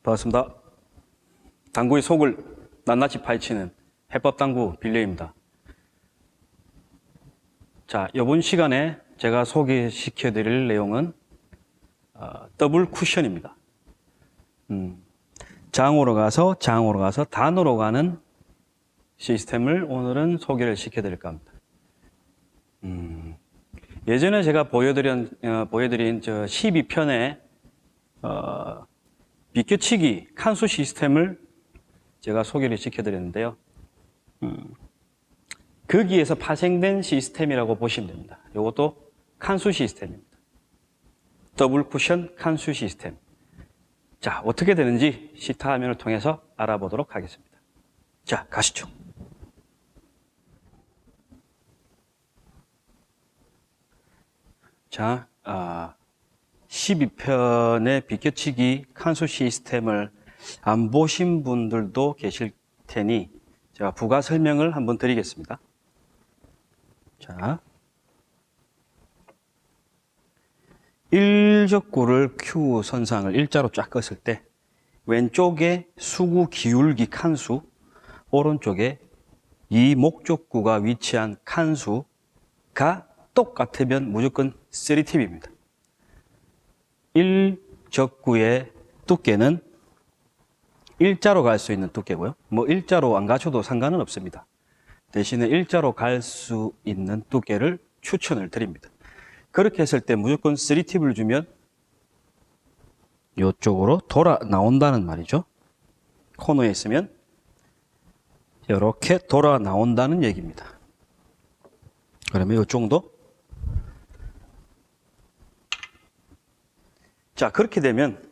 반갑습니다. 당구의 속을 낱낱이 파헤치는 해법당구 빌려입니다. 자, 이번 시간에 제가 소개시켜 드릴 내용은 더블 쿠션입니다. 장으로 가서 단으로 가는 시스템을 오늘은 소개를 시켜 드릴까 합니다. 예전에 제가 보여드린 저 12편의 비껴치기 칸수 시스템을 제가 소개를 시켜드렸는데요. 거기에서 파생된 시스템이라고 보시면 됩니다. 이것도 칸수 시스템입니다. 더블 쿠션 칸수 시스템. 자, 어떻게 되는지 시타 화면을 통해서 알아보도록 하겠습니다. 자, 가시죠. 자, 12편의 비껴치기 칸수 시스템을 안 보신 분들도 계실 테니 제가 부가 설명을 한번 드리겠습니다. 자, 1족구를 Q 선상을 일자로 쫙 껐을 때 왼쪽에 수구 기울기 칸수, 오른쪽에 이 목적구가 위치한 칸수가 똑같으면 무조건 3팁입니다. 1적구의 두께는 일자로 갈 수 있는 두께고요. 뭐 일자로 안 가셔도 상관은 없습니다. 대신에 일자로 갈 수 있는 두께를 추천을 드립니다. 그렇게 했을 때 무조건 3팁을 주면 이쪽으로 돌아 나온다는 말이죠. 코너에 있으면 이렇게 돌아 나온다는 얘기입니다. 그러면 이 정도? 자, 그렇게 되면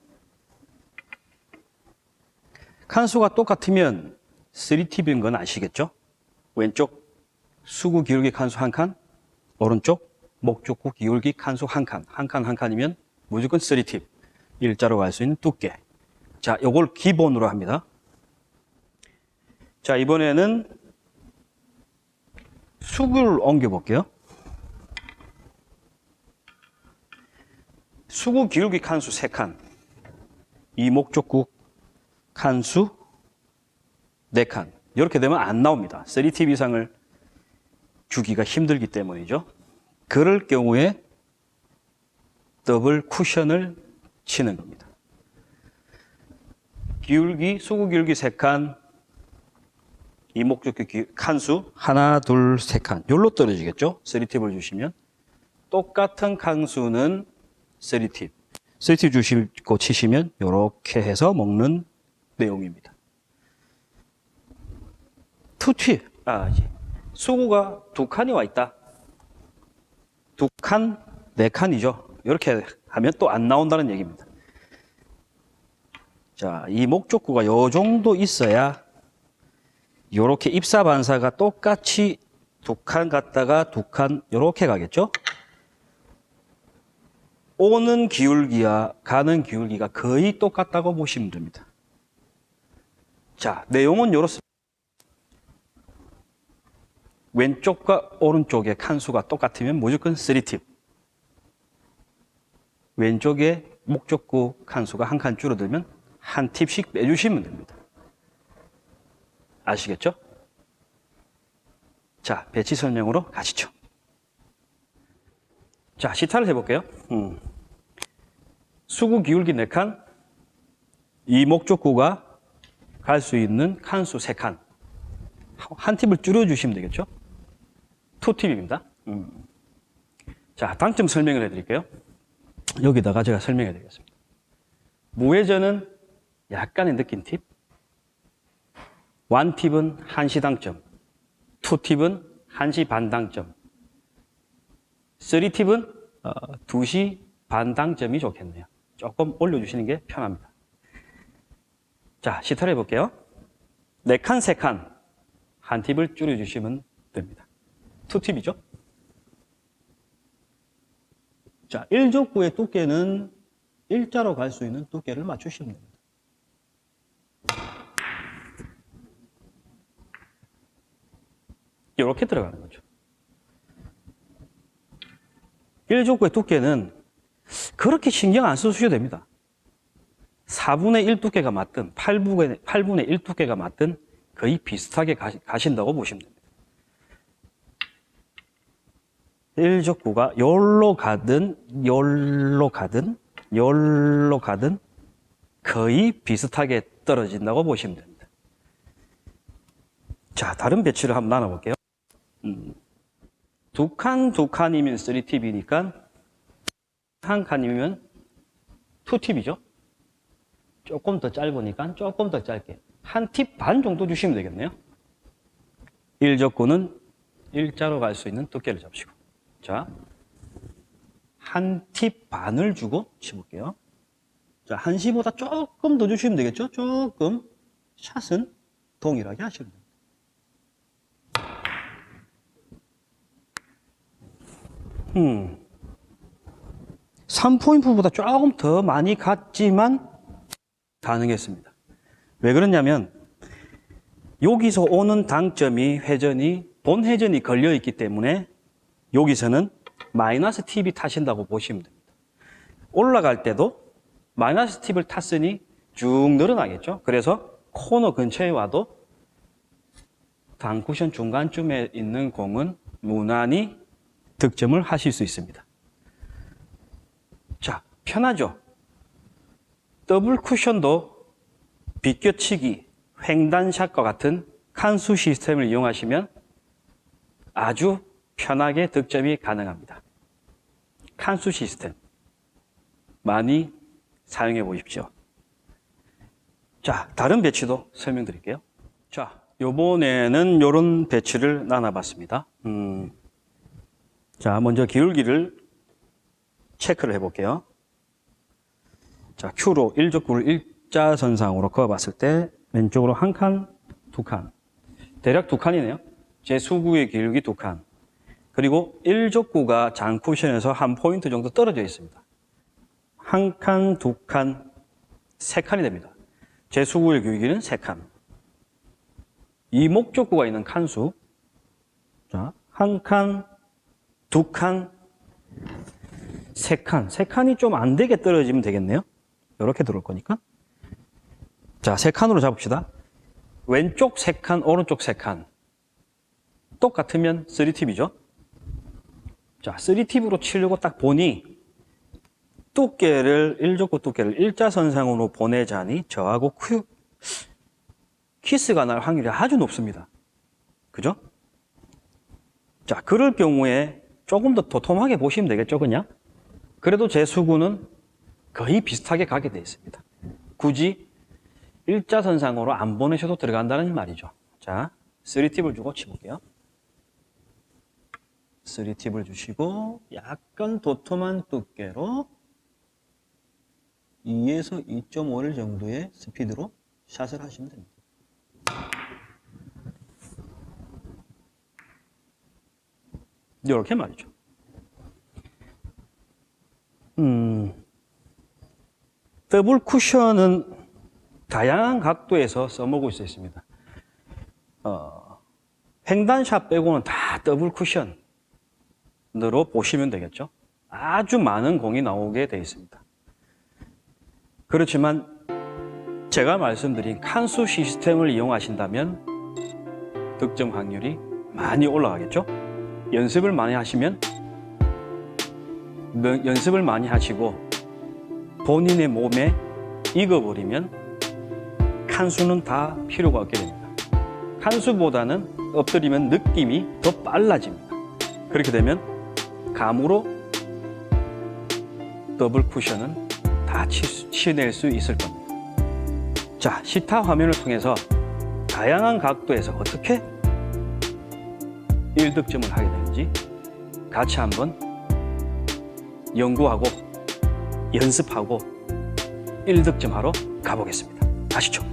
칸수가 똑같으면 3팁인 건 아시겠죠? 왼쪽 수구 기울기 칸수 한 칸, 오른쪽 목적구 기울기 칸수 한 칸, 한 칸이면 무조건 3팁. 일자로 갈 수 있는 두께. 자, 요걸 기본으로 합니다. 자, 이번에는 수구를 옮겨 볼게요. 수구 기울기 칸수 3칸, 이 목적구 칸수 4칸. 이렇게 되면 안 나옵니다. 3팁 이상을 주기가 힘들기 때문이죠. 그럴 경우에 더블 쿠션을 치는 겁니다. 수구 기울기 3칸, 이 목적구 칸수 하나, 둘, 3칸. 여기로 떨어지겠죠? 3팁을 주시면. 똑같은 칸수는 3팁. 3팁 주시고 치시면 이렇게 해서 먹는 내용입니다. 2팁. 수구가 2칸이 와 있다. 2칸, 4칸이죠. 이렇게 하면 또 안 나온다는 얘기입니다. 자, 이 목적구가 요 정도 있어야 요렇게 입사 반사가 똑같이 2칸 갔다가 2칸 요렇게 가겠죠? 오는 기울기와 가는 기울기가 거의 똑같다고 보시면 됩니다. 자, 내용은 이렇습니다. 왼쪽과 오른쪽의 칸수가 똑같으면 무조건 3팁. 왼쪽에 목적구 칸수가 한 칸 줄어들면 한 팁씩 빼주시면 됩니다. 아시겠죠? 자, 배치 설명으로 가시죠. 자, 시타를 해볼게요. 수구 기울기 4칸, 이 목적구가 갈 수 있는 칸수 3칸. 한 팁을 줄여주시면 되겠죠? 2팁입니다. 자, 당점 설명을 해드릴게요. 여기다가 제가 설명해 드리겠습니다. 무회전은 약간의 느낀 팁, 1팁은 1시 당점, 2팁은 1시 반 당점, 3팁은 2시 반 당점이 좋겠네요. 조금 올려주시는 게 편합니다. 자, 시타를 해볼게요. 4칸, 3칸, 한 팁을 줄여주시면 됩니다. 2팁이죠? 자, 1족구의 두께는 일자로 갈 수 있는 두께를 맞추시면 됩니다. 이렇게 들어가는 거죠. 1족구의 두께는 그렇게 신경 안 써주셔도 됩니다. 4분의 1 두께가 맞든 8분의 1 두께가 맞든 거의 비슷하게 가신다고 보시면 됩니다. 1족구가 요로 가든 요로 가든 요로 가든 거의 비슷하게 떨어진다고 보시면 됩니다. 자, 다른 배치를 한번 나눠볼게요. 두 칸이면 3팁이니까 한 칸이면 2팁이죠. 조금 더 짧으니까 조금 더 짧게 한 팁 반 정도 주시면 되겠네요. 1족구는 일자로 갈 수 있는 두께를 잡으시고, 자, 한 팁 반을 주고 치볼게요. 자, 1시보다 조금 더 주시면 되겠죠? 조금. 샷은 동일하게 하시면 됩니다. 3포인트보다 조금 더 많이 갔지만 가능했습니다. 왜 그러냐면 여기서 오는 당점이 회전이 본 회전이 걸려있기 때문에 여기서는 마이너스 팁이 타신다고 보시면 됩니다. 올라갈 때도 마이너스 팁을 탔으니 쭉 늘어나겠죠. 그래서 코너 근처에 와도 단쿠션 중간쯤에 있는 공은 무난히 득점을 하실 수 있습니다. 자, 편하죠? 더블 쿠션도 비껴치기, 횡단샷과 같은 칸수 시스템을 이용하시면 아주 편하게 득점이 가능합니다. 칸수 시스템 많이 사용해 보십시오. 자, 다른 배치도 설명드릴게요. 자, 요번에는 요런 배치를 나눠봤습니다. 자, 먼저 기울기를 체크를 해볼게요. 자, Q로 1족구를 일자선상으로 그어봤을 때 왼쪽으로 한 칸, 두 칸. 대략 두 칸이네요. 제 수구의 기울기 두 칸. 그리고 1족구가 장쿠션에서 한 포인트 정도 떨어져 있습니다. 한 칸, 두 칸, 세 칸이 됩니다. 제 수구의 기울기는 세 칸. 이 목적구가 있는 칸수. 자, 한 칸, 두 칸, 세 칸. 세 칸이 좀 안 되게 떨어지면 되겠네요. 이렇게 들어올 거니까. 자, 세 칸으로 잡읍시다. 왼쪽 세 칸, 오른쪽 세 칸. 똑같으면 3팁이죠. 자, 3팁으로 치려고 딱 보니 두께를, 1족구 두께를 일자선상으로 보내자니 저하고 키스가 날 확률이 아주 높습니다. 그죠? 자, 그럴 경우에 조금 더 도톰하게 보시면 되겠죠, 그냥? 그래도 제 수구는 거의 비슷하게 가게 되어 있습니다. 굳이 일자선상으로 안 보내셔도 들어간다는 말이죠. 자, 3팁을 주고 치볼게요. 3팁을 주시고 약간 도톰한 두께로 2에서 2.5일 정도의 스피드로 샷을 하시면 됩니다. 이렇게 말이죠. 더블 쿠션은 다양한 각도에서 써먹을 수 있습니다. 횡단샷 빼고는 다 더블 쿠션으로 보시면 되겠죠. 아주 많은 공이 나오게 되어 있습니다. 그렇지만 제가 말씀드린 칸수 시스템을 이용하신다면 득점 확률이 많이 올라가겠죠. 연습을 많이 하시면 연습을 많이 하시고 본인의 몸에 익어버리면 칸수는 다 필요가 없게 됩니다. 칸수보다는 엎드리면 느낌이 더 빨라집니다. 그렇게 되면 감으로 더블 쿠션은 다 치낼 수 있을 겁니다. 자, 시타 화면을 통해서 다양한 각도에서 어떻게 1득점을 하게 되는지 같이 한번 연구하고 연습하고 1득점 하러 가보겠습니다. 아시죠?